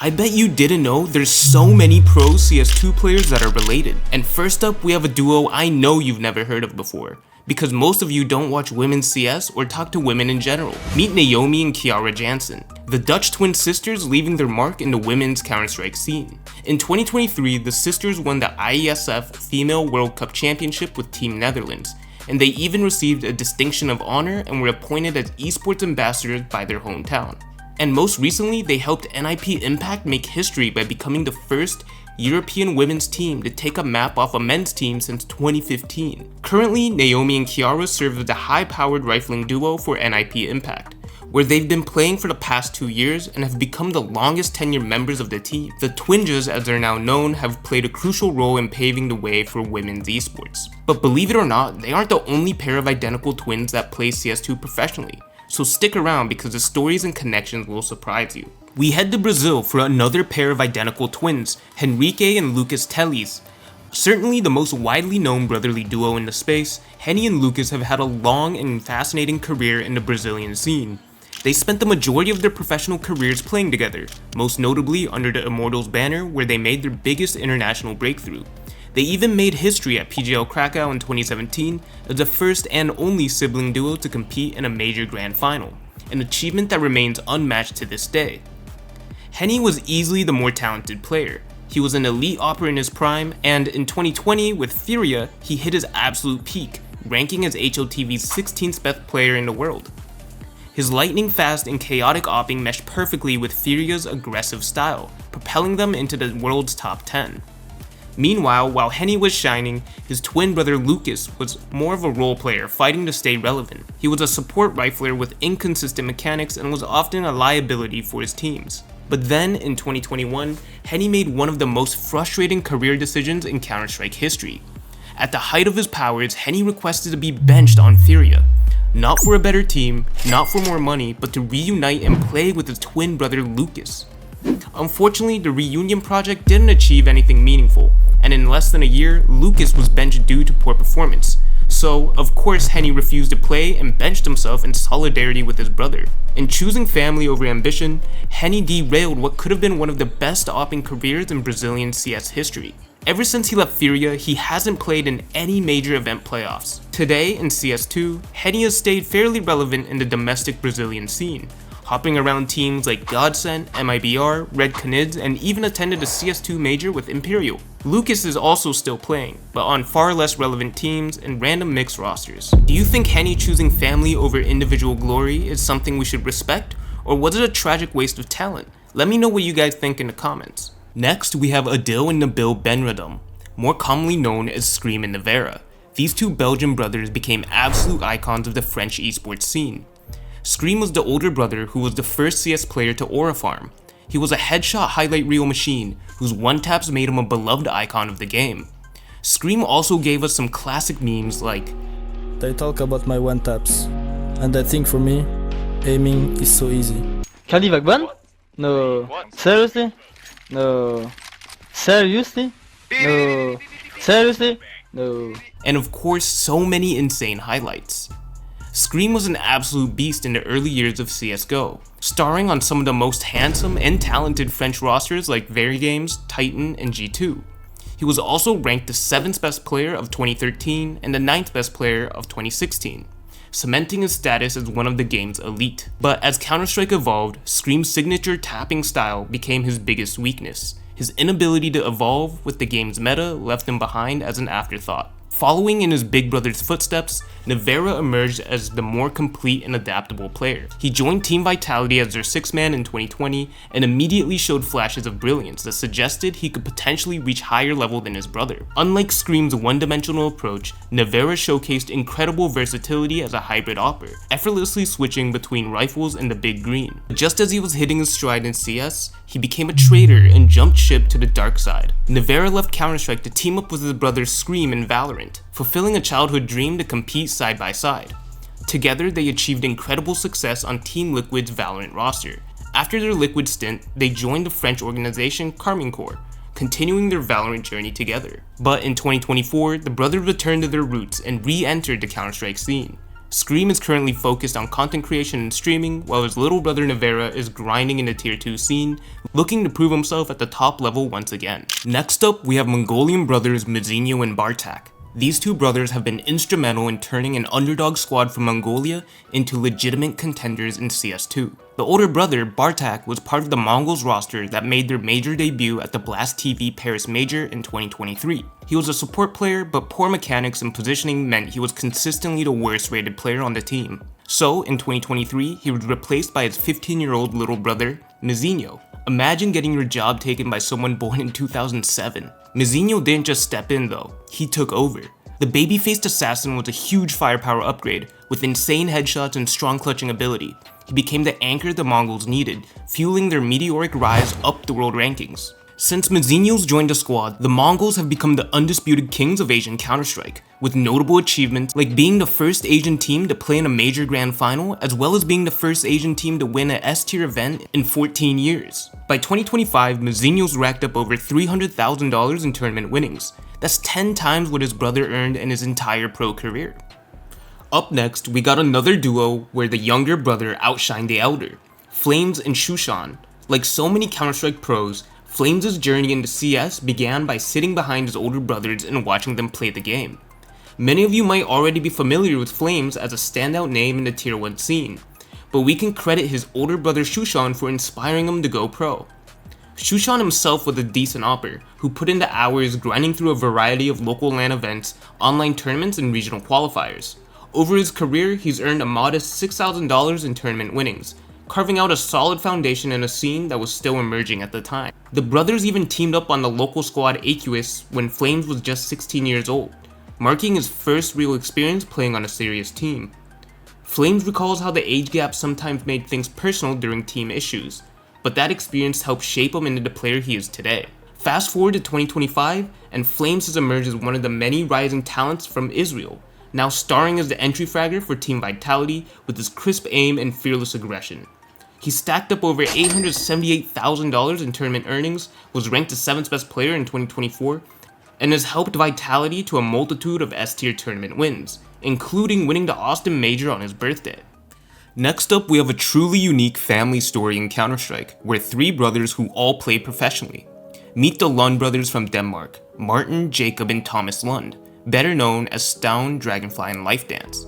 I bet you didn't know there's so many pro CS2 players that are related. And first up, we have a duo I know you've never heard of before, because most of you don't watch women's CS or talk to women in general. Meet Nayomi and Qiyara Jansen, the Dutch twin sisters leaving their mark in the women's Counter-Strike scene. In 2023, the sisters won the IESF Female World Cup Championship with Team Netherlands, and they even received a distinction of honor and were appointed as esports ambassadors by their hometown. And most recently, they helped NIP Impact make history by becoming the first European women's team to take a map off a men's team since 2015. Currently, Nayomi and Qiyara serve as the high-powered rifling duo for NIP Impact, where they've been playing for the past 2 years and have become the longest tenured members of the team. The Twinjas, as they're now known, have played a crucial role in paving the way for women's esports. But believe it or not, they aren't the only pair of identical twins that play CS2 professionally. So stick around because the stories and connections will surprise you. We head to Brazil for another pair of identical twins, Hen1 and Lucas1. Certainly the most widely known brotherly duo in the space, Henny and Lucas have had a long and fascinating career in the Brazilian scene. They spent the majority of their professional careers playing together, most notably under the Immortals banner where they made their biggest international breakthrough. They even made history at PGL Krakow in 2017 as the first and only sibling duo to compete in a major grand final, an achievement that remains unmatched to this day. Henny was easily the more talented player. He was an elite operator in his prime, and in 2020 with Furia, he hit his absolute peak, ranking as HLTV's 16th best player in the world. His lightning fast and chaotic opping meshed perfectly with Furia's aggressive style, propelling them into the world's top 10. Meanwhile, while Henny was shining, his twin brother Lucas was more of a role player fighting to stay relevant. He was a support rifler with inconsistent mechanics and was often a liability for his teams. But then, in 2021, Henny made one of the most frustrating career decisions in Counter-Strike history. At the height of his powers, Henny requested to be benched on Furia. Not for a better team, not for more money, but to reunite and play with his twin brother Lucas. Unfortunately, the reunion project didn't achieve anything meaningful, and in less than a year, Lucas was benched due to poor performance. So, of course, Henny refused to play and benched himself in solidarity with his brother. In choosing family over ambition, Henny derailed what could have been one of the best opping careers in Brazilian CS history. Ever since he left Furia, he hasn't played in any major event playoffs. Today, in CS2, Henny has stayed fairly relevant in the domestic Brazilian scene, hopping around teams like Godsent, MIBR, Red Canids, and even attended a CS2 major with Imperial. Lucas is also still playing, but on far less relevant teams and random mixed rosters. Do you think Henny choosing family over individual glory is something we should respect, or was it a tragic waste of talent? Let me know what you guys think in the comments. Next, we have Adil and Nabil Benradum, more commonly known as Scream and Nivera. These two Belgian brothers became absolute icons of the French esports scene. Scream was the older brother who was the first CS player to aura farm. He was a headshot highlight reel machine whose one-taps made him a beloved icon of the game. Scream also gave us some classic memes like, "They talk about my one-taps, and I think for me, aiming is so easy." Candy Vagban? No. Seriously? No. Seriously? No. Seriously? No. And of course, so many insane highlights. Scream was an absolute beast in the early years of CSGO, starring on some of the most handsome and talented French rosters like Varigames, Titan, and G2. He was also ranked the 7th best player of 2013 and the 9th best player of 2016, cementing his status as one of the game's elite. But as Counter-Strike evolved, Scream's signature tapping style became his biggest weakness. His inability to evolve with the game's meta left him behind as an afterthought. Following in his big brother's footsteps, Nivera emerged as the more complete and adaptable player. He joined Team Vitality as their 6th man in 2020 and immediately showed flashes of brilliance that suggested he could potentially reach higher level than his brother. Unlike Scream's one-dimensional approach, Nivera showcased incredible versatility as a hybrid opper, effortlessly switching between rifles and the big green. Just as he was hitting his stride in CS, he became a traitor and jumped ship to the dark side. Nivera left Counter-Strike to team up with his brother Scream in Valorant, fulfilling a childhood dream to compete side by side. Together, they achieved incredible success on Team Liquid's Valorant roster. After their Liquid stint, they joined the French organization Carmine Corps, continuing their Valorant journey together. But in 2024, the brothers returned to their roots and re-entered the Counter-Strike scene. Scream is currently focused on content creation and streaming, while his little brother Nivera is grinding in the tier 2 scene, looking to prove himself at the top level once again. Next up, we have Mongolian brothers Mzinho and Bart4k. These two brothers have been instrumental in turning an underdog squad from Mongolia into legitimate contenders in CS2. The older brother, Bart4k, was part of the Mongols roster that made their major debut at the Blast TV Paris Major in 2023. He was a support player, but poor mechanics and positioning meant he was consistently the worst rated player on the team. So, in 2023, he was replaced by his 15-year-old little brother, Mzinho. Imagine getting your job taken by someone born in 2007. Mzinho didn't just step in though, he took over. The baby-faced assassin was a huge firepower upgrade, with insane headshots and strong clutching ability. He became the anchor the Mongols needed, fueling their meteoric rise up the world rankings. Since Mzinho's joined the squad, the Mongols have become the undisputed kings of Asian Counter-Strike, with notable achievements like being the first Asian team to play in a major grand final, as well as being the first Asian team to win an S-tier event in 14 years. By 2025, Mzinho's racked up over $300,000 in tournament winnings. That's 10 times what his brother earned in his entire pro career. Up next, we got another duo where the younger brother outshined the elder, FlameZ and Shushan. Like so many Counter-Strike pros, FlameZ's journey into CS began by sitting behind his older brothers and watching them play the game. Many of you might already be familiar with FlameZ as a standout name in the tier 1 scene, but we can credit his older brother Shushan for inspiring him to go pro. Shushan himself was a decent opper, who put in the hours grinding through a variety of local LAN events, online tournaments, and regional qualifiers. Over his career, he's earned a modest $6,000 in tournament winnings, carving out a solid foundation in a scene that was still emerging at the time. The brothers even teamed up on the local squad Aqueous when FlameZ was just 16 years old, marking his first real experience playing on a serious team. FlameZ recalls how the age gap sometimes made things personal during team issues, but that experience helped shape him into the player he is today. Fast forward to 2025, and FlameZ has emerged as one of the many rising talents from Israel, now starring as the entry fragger for Team Vitality with his crisp aim and fearless aggression. He stacked up over $878,000 in tournament earnings, was ranked the 7th best player in 2024, and has helped Vitality to a multitude of S-tier tournament wins, including winning the Austin Major on his birthday. Next up, we have a truly unique family story in Counter-Strike, where 3 brothers who all play professionally. Meet the Lund brothers from Denmark, Martin, Jacob, and Thomas Lund, better known as Stavn, Dragonfly, and Lifedance.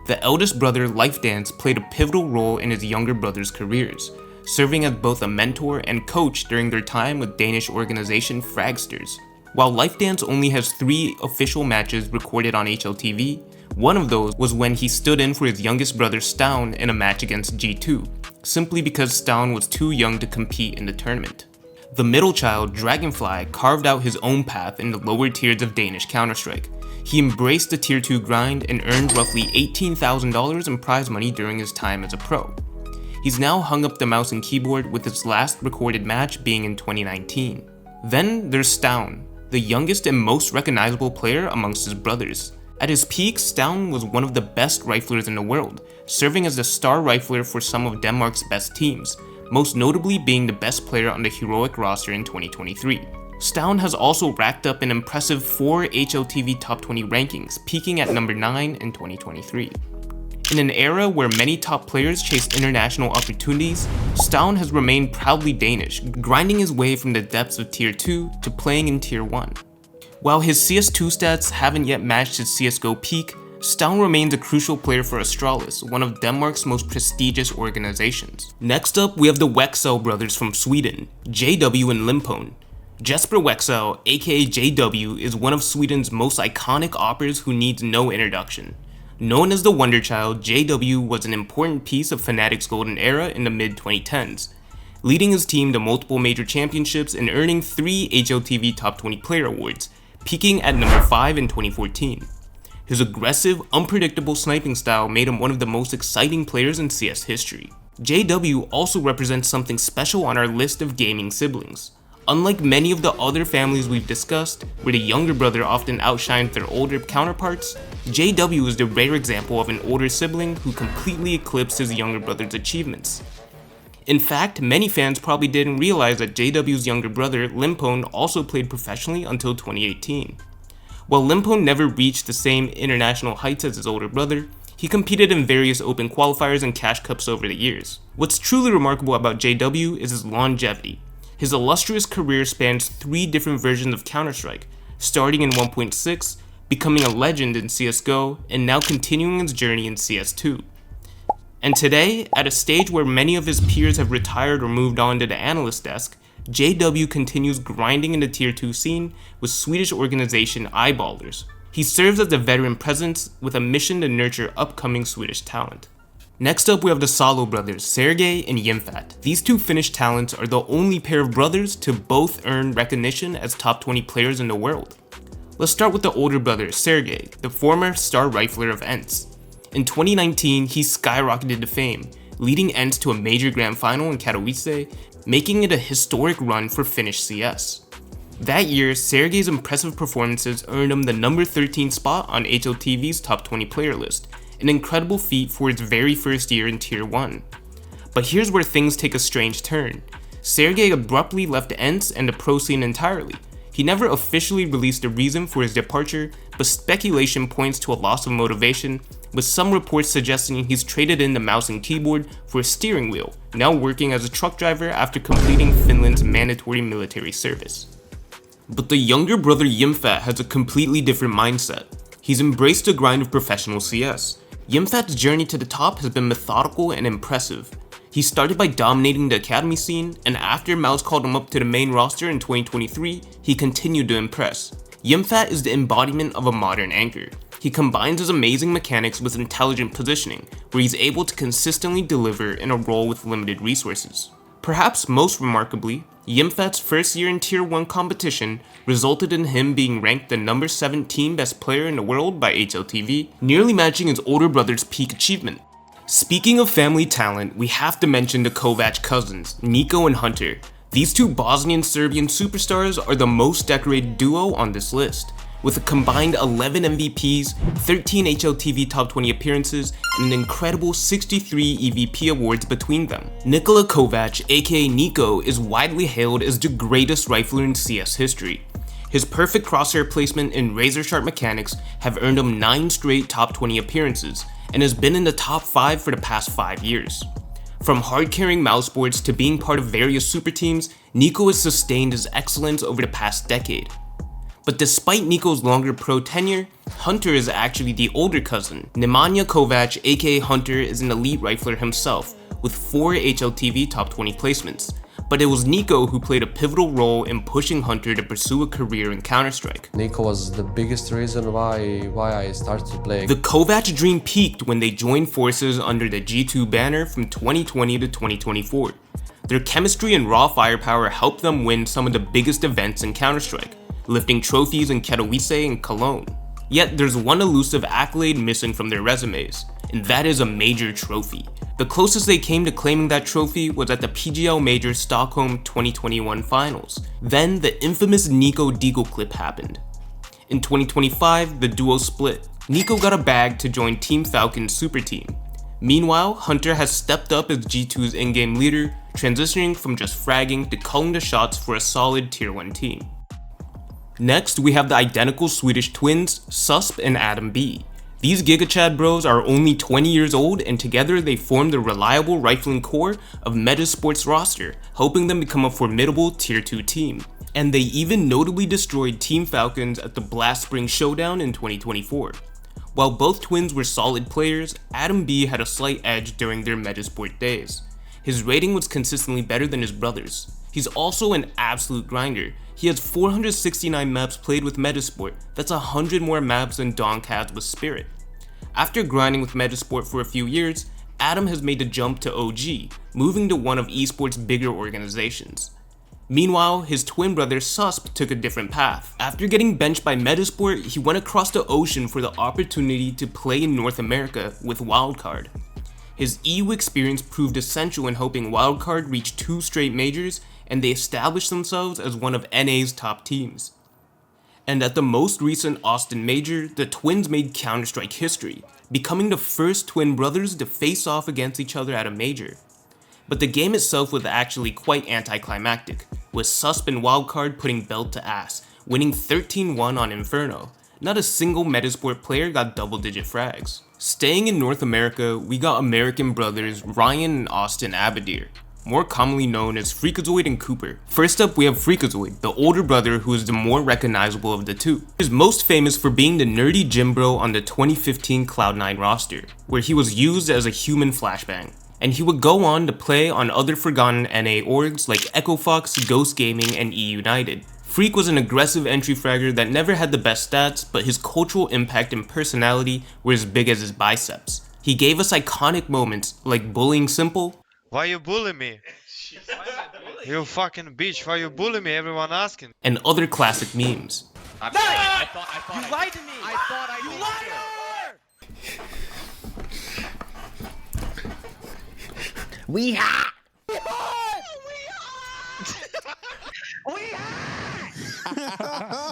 The eldest brother, Lifedance, played a pivotal role in his younger brother's careers, serving as both a mentor and coach during their time with Danish organization Fragsters. While Lifedance only has 3 official matches recorded on HLTV, one of those was when he stood in for his youngest brother Stavn in a match against G2, simply because Stavn was too young to compete in the tournament. The middle child, Dragonfly, carved out his own path in the lower tiers of Danish Counter-Strike. He embraced the tier 2 grind and earned roughly $18,000 in prize money during his time as a pro. He's now hung up the mouse and keyboard, with his last recorded match being in 2019. Then there's Stavn, the youngest and most recognizable player amongst his brothers. At his peak, Stavn was one of the best riflers in the world, serving as the star rifler for some of Denmark's best teams, most notably being the best player on the heroic roster in 2023. Stavn has also racked up an impressive 4 HLTV top 20 rankings, peaking at number 9 in 2023. In an era where many top players chase international opportunities, Stavn has remained proudly Danish, grinding his way from the depths of tier 2 to playing in tier 1. While his CS2 stats haven't yet matched his CSGO peak, Stavn remains a crucial player for Astralis, one of Denmark's most prestigious organizations. Next up, we have the Wexel brothers from Sweden, JW and Limpone. Jesper Wexel, aka JW, is one of Sweden's most iconic operas who needs no introduction. Known as the Wonder Child, JW was an important piece of Fnatic's golden era in the mid-2010s, leading his team to multiple major championships and earning 3 HLTV Top 20 Player Awards, peaking at number 5 in 2014. His aggressive, unpredictable sniping style made him one of the most exciting players in CS history. JW also represents something special on our list of gaming siblings. Unlike many of the other families we've discussed, where the younger brother often outshines their older counterparts, JW is the rare example of an older sibling who completely eclipsed his younger brother's achievements. In fact, many fans probably didn't realize that JW's younger brother, Limpone, also played professionally until 2018. While Limpone never reached the same international heights as his older brother, He competed in various open qualifiers and cash cups over the years. What's truly remarkable about JW is his longevity. His illustrious career spans 3 different versions of Counter-Strike, starting in 1.6, becoming a legend in CSGO, and now continuing his journey in CS2. And today, at a stage where many of his peers have retired or moved on to the analyst desk, JW continues grinding in the tier 2 scene with Swedish organization Eyeballers. He serves as a veteran presence with a mission to nurture upcoming Swedish talent. Next up, we have the Salo brothers, Sergej and Jimpphat. These 2 Finnish talents are the only pair of brothers to both earn recognition as top 20 players in the world. Let's start with the older brother, Sergej, the former star rifler of ENCE. In 2019, he skyrocketed to fame, leading ENCE to a major grand final in Katowice, making it a historic run for Finnish CS. That year, Sergej's impressive performances earned him the number 13 spot on HLTV's top 20 player list, an incredible feat for its very first year in Tier 1. But here's where things take a strange turn. Sergej abruptly left ENCE and the pro scene entirely. He never officially released a reason for his departure, but speculation points to a loss of motivation, with some reports suggesting he's traded in the mouse and keyboard for a steering wheel, now working as a truck driver after completing Finland's mandatory military service. But the younger brother Jimpphat has a completely different mindset. He's embraced the grind of professional CS. Jimpphat's journey to the top has been methodical and impressive. He started by dominating the academy scene, and after Mouse called him up to the main roster in 2023, he continued to impress. Jimpphat is the embodiment of a modern anchor. He combines his amazing mechanics with intelligent positioning, where he's able to consistently deliver in a role with limited resources. Perhaps most remarkably, Jimpphat's first year in Tier 1 competition resulted in him being ranked the number 17 best player in the world by HLTV, nearly matching his older brother's peak achievement. Speaking of family talent, we have to mention the Kovac cousins, Niko and Hunter. These 2 Bosnian-Serbian superstars are the most decorated duo on this list, with a combined 11 MVPs, 13 HLTV top 20 appearances, and an incredible 63 EVP awards between them. Nikola Kovac, aka Niko, is widely hailed as the greatest rifler in CS history. His perfect crosshair placement and razor-sharp mechanics have earned him 9 straight top 20 appearances, and has been in the top 5 for the past 5 years. From hard-carrying mouseboards to being part of various super teams, Niko has sustained his excellence over the past decade. But despite Niko's longer pro tenure, Hunter is actually the older cousin. Nemanja Kovac, aka Hunter, is an elite rifler himself, with 4 HLTV top 20 placements. But it was Niko who played a pivotal role in pushing Hunter to pursue a career in Counter-Strike. Niko was the biggest reason why I started to play. The Kovac dream peaked when they joined forces under the G2 banner from 2020 to 2024. Their chemistry and raw firepower helped them win some of the biggest events in Counter-Strike, lifting trophies in Katowice and Cologne. Yet there's one elusive accolade missing from their resumes, and that is a major trophy. The closest they came to claiming that trophy was at the PGL Major Stockholm 2021 finals. Then the infamous Niko Deagle clip happened. In 2025, the duo split. Niko got a bag to join Team Falcon's super team. Meanwhile, Hunter has stepped up as G2's in-game leader, transitioning from just fragging to calling the shots for a solid Tier 1 team. Next, we have the identical Swedish twins, Susp and AdamB. These GigaChad bros are only 20 years old, and together they form the reliable rifling core of Metasport's roster, helping them become a formidable Tier 2 team. And they even notably destroyed Team Falcons at the Blast Spring Showdown in 2024. While both twins were solid players, AdamB had a slight edge during their Metasport days. His rating was consistently better than his brother's. He's also an absolute grinder. He has 469 maps played with Metasport, that's 100 more maps than Donk has with Spirit. After grinding with Metasport for a few years, Adam has made the jump to OG, moving to one of esports' bigger organizations. Meanwhile, his twin brother Susp took a different path. After getting benched by Metasport, he went across the ocean for the opportunity to play in North America with Wildcard. His EU experience proved essential in helping Wildcard reach 2 straight majors, and they established themselves as one of NA's top teams. And at the most recent Austin Major, the twins made Counter-Strike history, becoming the first twin brothers to face off against each other at a major. But the game itself was actually quite anticlimactic, with Susp and Wildcard putting belt to ass, winning 13-1 on Inferno. not a single Metasport player got double-digit frags. Staying in North America, we got American brothers Ryan and Austin Abadir, more commonly known as Freakazoid and Cooper. First up, we have Freakazoid, the older brother who is the more recognizable of the two. He is most famous for being the nerdy gym bro on the 2015 Cloud9 roster, where he was used as a human flashbang. And he would go on to play on other forgotten NA orgs like Echo Fox, Ghost Gaming, and E United. Freak was an aggressive entry fragger that never had the best stats, but his cultural impact and personality were as big as his biceps. He gave us iconic moments like bullying Simple. Why you bully me? You fucking bitch, why you bully me? Everyone asking. And other classic memes. I'm sorry, I thought you lied to me! I thought I you lied! We ha!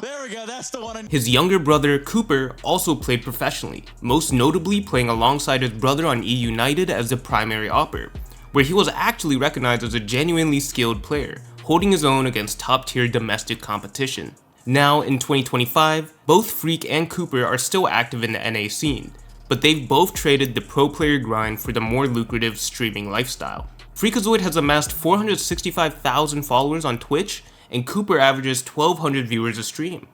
There we go, that's the one. His younger brother, Cooper, also played professionally, most notably playing alongside his brother on E United as the primary opper, where he was actually recognized as a genuinely skilled player, holding his own against top-tier domestic competition. Now, in 2025, both Freak and Cooper are still active in the NA scene, but they've both traded the pro player grind for the more lucrative streaming lifestyle. Freakazoid has amassed 465,000 followers on Twitch, and Cooper averages 1,200 viewers a stream.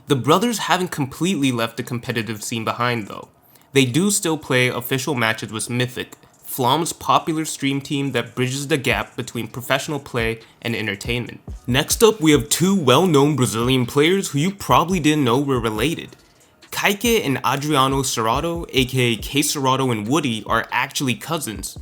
The brothers haven't completely left the competitive scene behind though. They do still play official matches with Mythic, Flom's popular stream team that bridges the gap between professional play and entertainment. Next up, we have two well-known Brazilian players who you probably didn't know were related. Kaique and Adriano Kscerato, aka Kscerato and Woody, are actually cousins,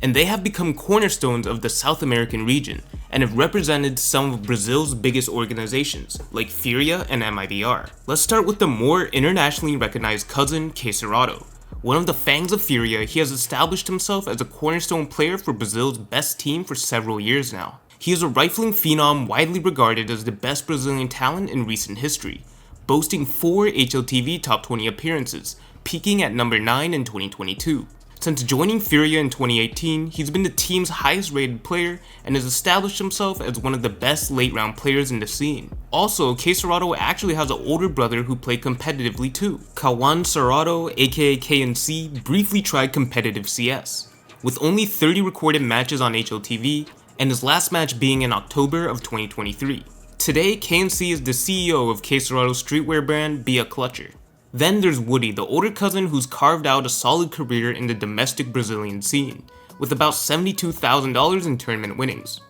and they have become cornerstones of the South American region and have represented some of Brazil's biggest organizations like Furia and MIBR. Let's start with the more internationally recognized cousin, Kscerato. One of the fangs of Furia, he has established himself as a cornerstone player for Brazil's best team for several years now. He is a rifling phenom widely regarded as the best Brazilian talent in recent history, boasting 4 HLTV top 20 appearances, peaking at number 9 in 2022. Since joining Furia in 2018, he's been the team's highest rated player and has established himself as one of the best late round players in the scene. Also, Kscerato actually has an older brother who played competitively too. Kawan Kscerato, aka KNC, briefly tried competitive CS, with only 30 recorded matches on HLTV, and his last match being in October of 2023. Today, KNC is the CEO of Kscerato's streetwear brand, Be A Clutcher. Then there's Woody, the older cousin who's carved out a solid career in the domestic Brazilian scene, with about $72,000 in tournament winnings.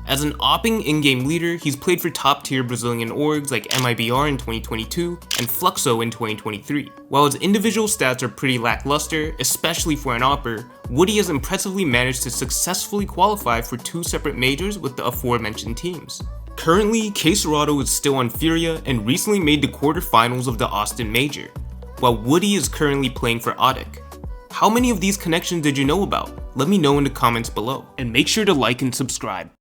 As an opping in-game leader, he's played for top-tier Brazilian orgs like MIBR in 2022 and Fluxo in 2023. While his individual stats are pretty lackluster, especially for an opper, Woody has impressively managed to successfully qualify for 2 separate majors with the aforementioned teams. Currently, Kscerato is still on Furia and recently made the quarterfinals of the Austin Major, while Woody is currently playing for Audic. How many of these connections did you know about? Let me know in the comments below, and make sure to like and subscribe.